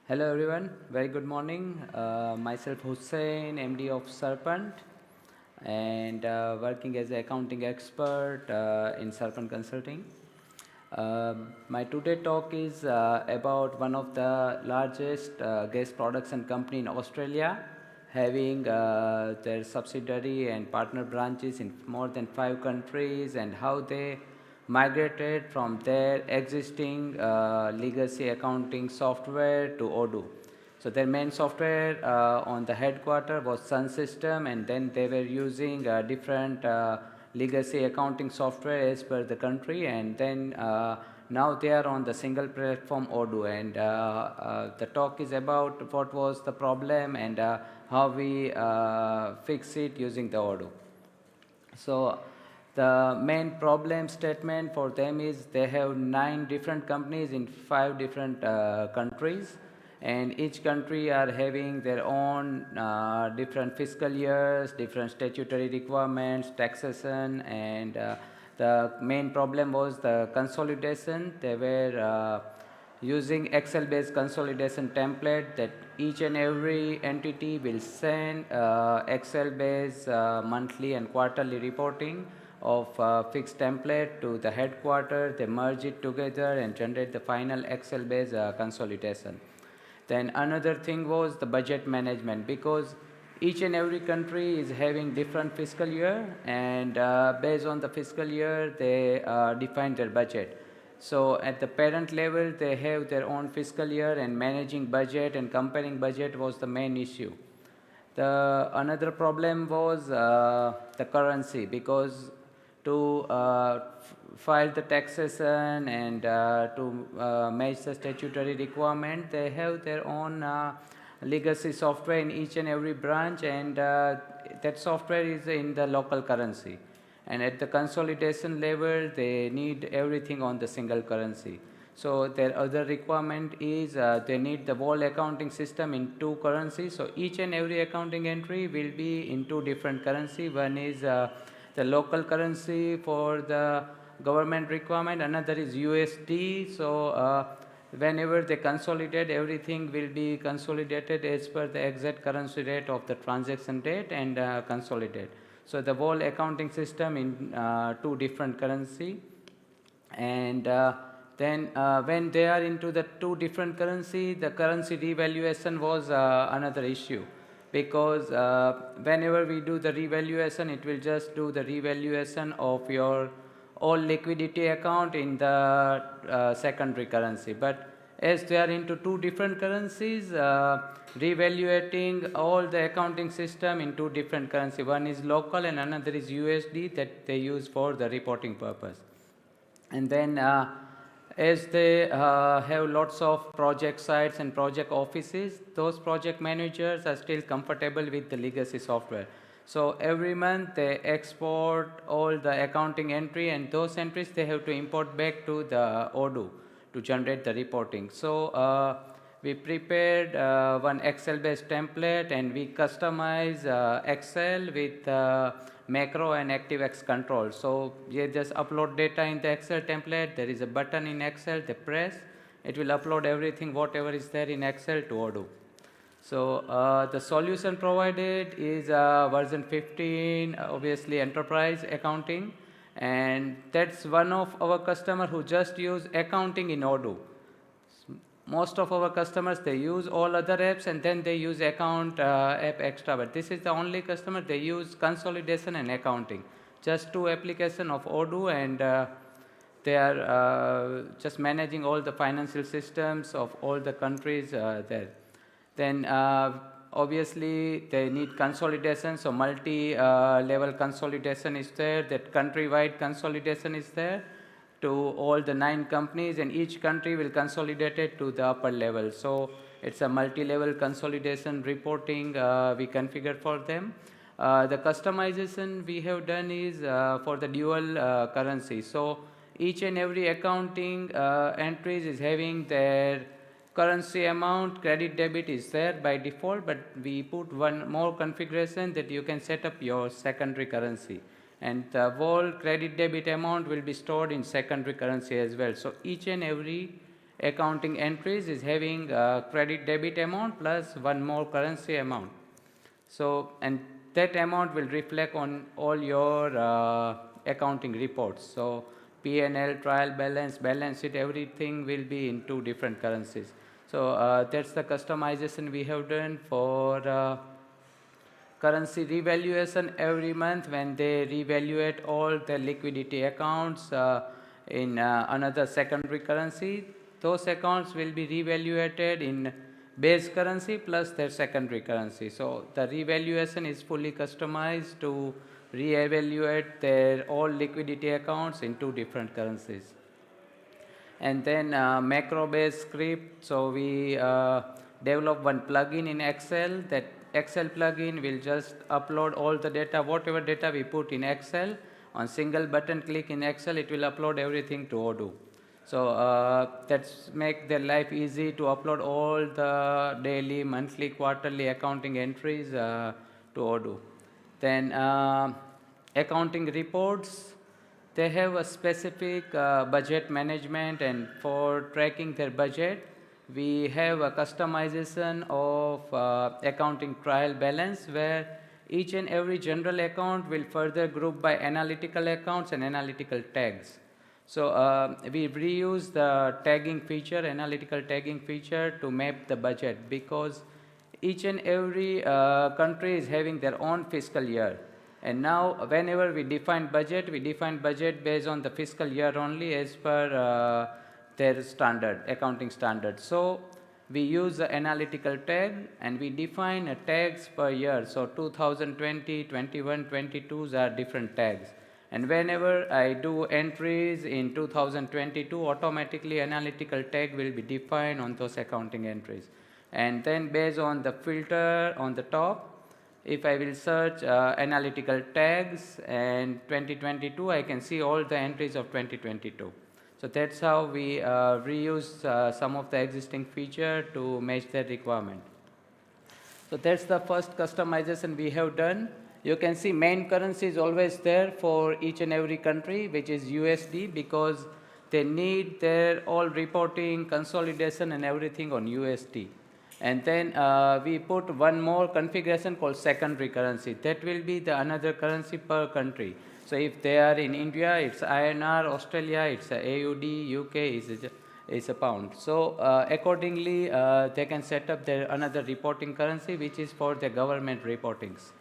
Hello everyone, very good morning. Myself Hussein, MD of Serpent, and working as an accounting expert in Serpent Consulting. My today talk is about one of the largest gas production company in Australia, having their subsidiary and partner branches in more than 5 countries, and how they migrated from their existing legacy accounting software to Odoo. So their main software on the headquarter was Sun System, and then they were using different legacy accounting software as per the country, and then now they are on the single platform Odoo. And the talk is about what was the problem and how we fix it using the Odoo. So the main problem statement for them is they have 9 different companies in 5 different countries, and each country are having their own different fiscal years, different statutory requirements, taxation, and the main problem was the consolidation. They were using Excel based consolidation template that each and every entity will send Excel based monthly and quarterly reporting of fixed template to the headquarters. They merge it together and generate the final Excel based consolidation. Then another thing was the budget management, because each and every country is having different fiscal year, and based on the fiscal year they define their budget. So at the parent level they have their own fiscal year, and managing budget and comparing budget was the main issue. The another problem was the currency, because to file the taxation and to match the statutory requirement, they have their own legacy software in each and every branch, and that software is in the local currency. And at the consolidation level, they need everything on the single currency. So their other requirement is they need the whole accounting system in 2 currencies. So each and every accounting entry will be in 2 different currency. One is the local currency for the government requirement, another is USD. So whenever they consolidate, everything will be consolidated as per the exact currency rate of the transaction date and consolidate. So the whole accounting system in 2 different currency. And then when they are into the 2 different currency, the currency revaluation was another issue, because whenever we do the revaluation, it will just do the revaluation of your all liquidity account in the secondary currency. But as they are into 2 different currencies, revaluating all the accounting system in 2 different currency, one is local and another is USD, that they use for the reporting purpose. And then as they have lots of project sites and project offices, those project managers are still comfortable with the legacy software. So every month they export all the accounting entry, and those entries they have to import back to the Odoo to generate the reporting. So we prepared one Excel based template, and we customize Excel with macro and ActiveX control. So you just upload data in the Excel template. There is a button in Excel, they press, it will upload everything whatever is there in Excel to Odoo. So the solution provided is version 15, obviously enterprise accounting, and that's one of our customer who just use accounting in Odoo. Most of our customers, they use all other apps and then they use account app extra, but this is the only customer they use consolidation and accounting, just 2 application of Odoo, and they are just managing all the financial systems of all the countries there. Then obviously they need consolidation, so multi level consolidation is there, that country wide consolidation is there to all the 9 companies, and each country will consolidate it to the upper level. So it's a multi-level consolidation reporting we configure for them. The customization we have done is for the dual currency. So each and every accounting entries is having their currency amount, credit debit is there by default, but we put one more configuration that you can set up your secondary currency, and the whole credit debit amount will be stored in secondary currency as well. So each and every accounting entries is having credit debit amount plus one more currency amount. So, and that amount will reflect on all your accounting reports. So, P&L, trial balance, balance sheet, everything will be in two different currencies. So, that's the customization we have done for currency revaluation every month when they revaluate all the liquidity accounts in another secondary currency. Those accounts will be revaluated in base currency plus their secondary currency. So the revaluation is fully customized to reevaluate their all liquidity accounts in two different currencies. And then macro based script, so we develop one plugin in Excel. That Excel plugin will just upload all the data, whatever data we put in Excel. On single button click in Excel, it will upload everything to Odoo. So that's make their life easy to upload all the daily, monthly, quarterly accounting entries to Odoo. Then accounting reports, they have a specific budget management, and for tracking their budget, we have a customization of accounting trial balance where each and every general account will further group by analytical accounts and analytical tags. So we reuse the tagging feature, analytical tagging feature, to map the budget, because each and every country is having their own fiscal year. And now whenever we define budget based on the fiscal year only as per their standard, accounting standard. So we use the analytical tag and we define tags per year. So 2020, 21, 22s are different tags. And whenever I do entries in 2022, automatically analytical tag will be defined on those accounting entries. And then based on the filter on the top, if I will search analytical tags and 2022, I can see all the entries of 2022. So that's how we reuse some of the existing feature to match their requirement. So that's the first customization we have done. You can see main currency is always there for each and every country, which is USD, because they need their all reporting, consolidation and everything on USD. And then we put one more configuration called secondary currency. That will be the another currency per country. So if they are in India, it's INR, Australia, it's a AUD, UK is a pound. So accordingly, they can set up their another reporting currency, which is for the government reportings.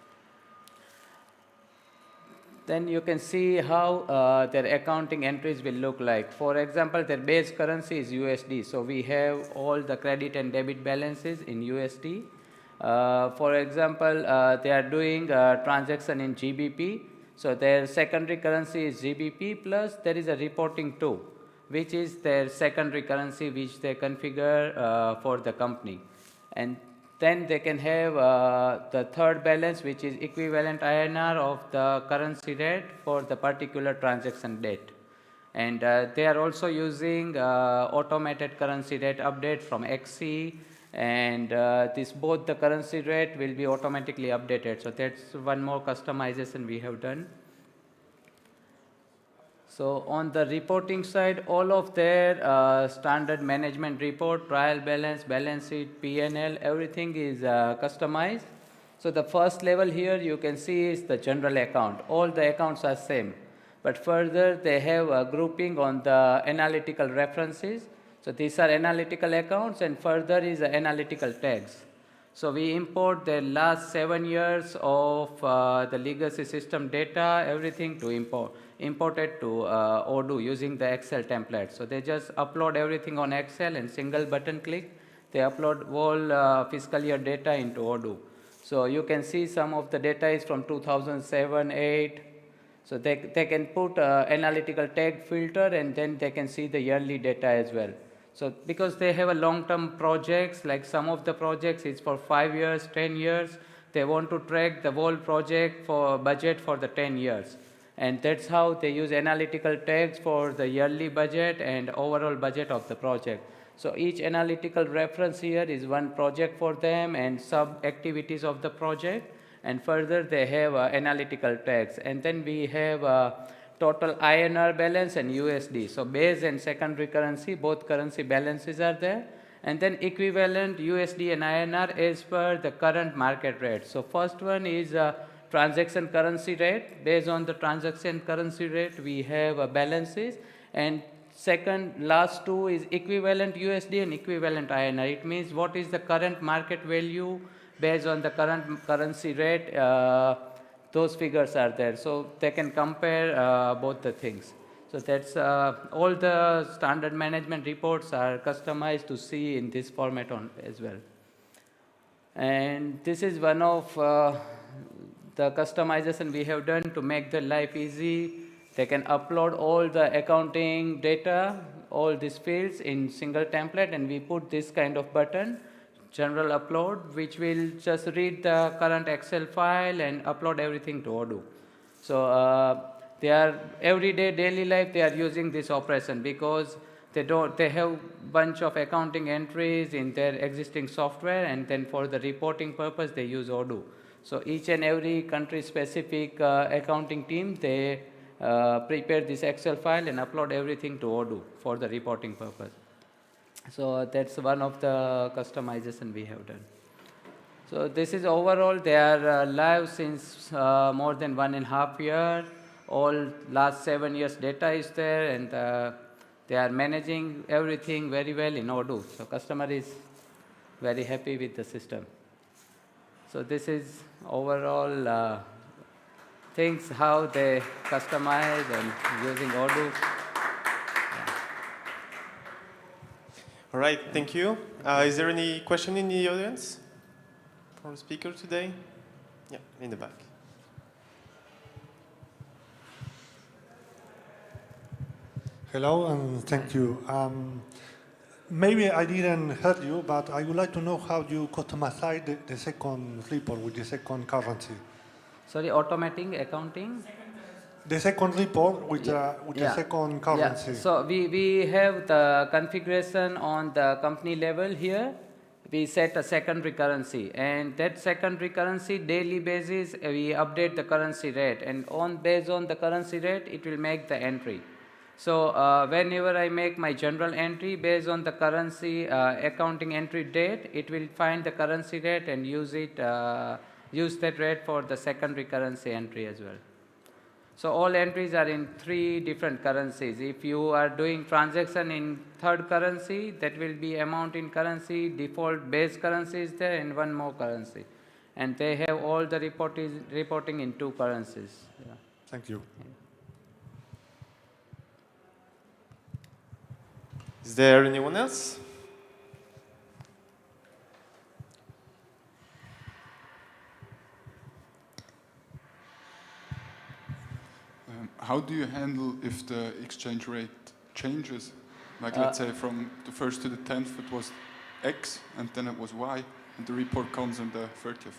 Then you can see how their accounting entries will look like. For example, their base currency is USD. So we have all the credit and debit balances in USD. For example, they are doing a transaction in GBP. So their secondary currency is GBP, plus there is a reporting too, which is their secondary currency which they configure for the company. And then they can have the third balance, which is equivalent INR of the currency rate for the particular transaction date. And they are also using automated currency rate update from XC, and this both the currency rate will be automatically updated. So that's one more customization we have done. So on the reporting side, all of their standard management report, trial balance, balance sheet, P&L, everything is customized. So the first level here you can see is the general account. All the accounts are same. But further they have a grouping on the analytical references. So these are analytical accounts, and further is analytical tags. So we import the last 7 years of the legacy system data, everything to import it to Odoo using the Excel template. So they just upload everything on Excel, and single button click, they upload all fiscal year data into Odoo. So you can see some of the data is from 2007, 8. So they can put analytical tag filter, and then they can see the yearly data as well. So because they have a long-term projects, like some of the projects is for 5 years, 10 years, they want to track the whole project for budget for the 10 years. And that's how they use analytical tags for the yearly budget and overall budget of the project. So each analytical reference here is one project for them and sub activities of the project. And further they have analytical tags. And then we have total INR balance and USD. So base and secondary currency, both currency balances are there. And then equivalent USD and INR as per the current market rate. So first one is transaction currency rate. Based on the transaction currency rate, we have balances. And second, last two is equivalent USD and equivalent INR. It means what is the current market value based on the current currency rate. Those figures are there. So they can compare both the things. So that's all the standard management reports are customized to see in this format as well. And this is one of the customization we have done to make their life easy. They can upload all the accounting data, all these fields in single template, and we put this kind of button, general upload, which will just read the current Excel file and upload everything to Odoo. So they are everyday daily life they are using this operation because they have bunch of accounting entries in their existing software, and then for the reporting purpose they use Odoo. So each and every country specific accounting team, they prepare this Excel file and upload everything to Odoo for the reporting purpose. So that's one of the customization we have done. So this is overall, they are live since more than 1.5 years. All last 7 years data is there, and they are managing everything very well in Odoo. So customer is very happy with the system. So this is overall things how they customize and using Odoo. All right, thank you. Is there any question in the audience for the speaker today? Yeah, in the back. Hello, and thank you. Maybe I didn't hear you, but I would like to know how you customize the second report with the second currency. Sorry, automating accounting? The second report with the second currency. Yeah. So we have the configuration on the company level here. We set a secondary currency, and that secondary currency daily basis we update the currency rate, and based on the currency rate it will make the entry. So whenever I make my general entry based on the currency accounting entry date, it will find the currency rate and use that rate for the secondary currency entry as well. So all entries are in 3 different currencies. If you are doing transaction in third currency, that will be amount in currency, default base currency is there, and one more currency. And they have all the reporting in 2 currencies. Yeah. Thank you. Is there anyone else? How do you handle if the exchange rate changes? Like let's say from the 1st to the 10th it was X and then it was Y and the report comes on the 30th.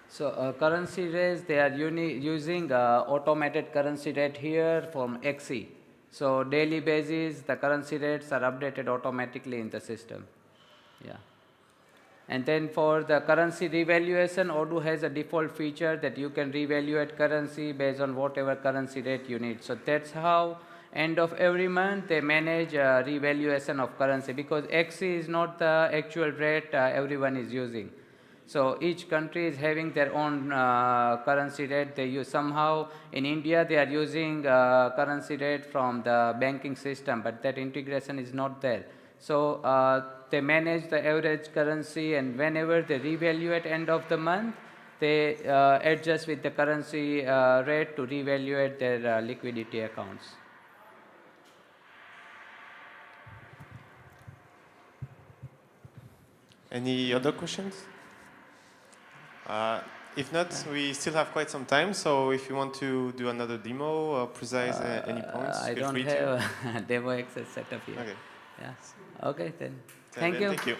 So currency rates, they are using automated currency rate here from XE. So daily basis the currency rates are updated automatically in the system. Yeah. And then for the currency revaluation, Odoo has a default feature that you can revaluate currency based on whatever currency rate you need. So that's how end of every month they manage revaluation of currency, because XE is not the actual rate everyone is using. So each country is having their own currency rate they use. Somehow in India they are using currency rate from the banking system, but that integration is not there. So they manage the average currency, and whenever they revalue at end of the month, they adjust with the currency rate to revaluate their liquidity accounts. Any other questions? If not, we still have quite some time, so if you want to do another demo or precise any points, I feel don't free have a demo access setup here. Okay. Yeah. Okay, then. Thank you. Thank you.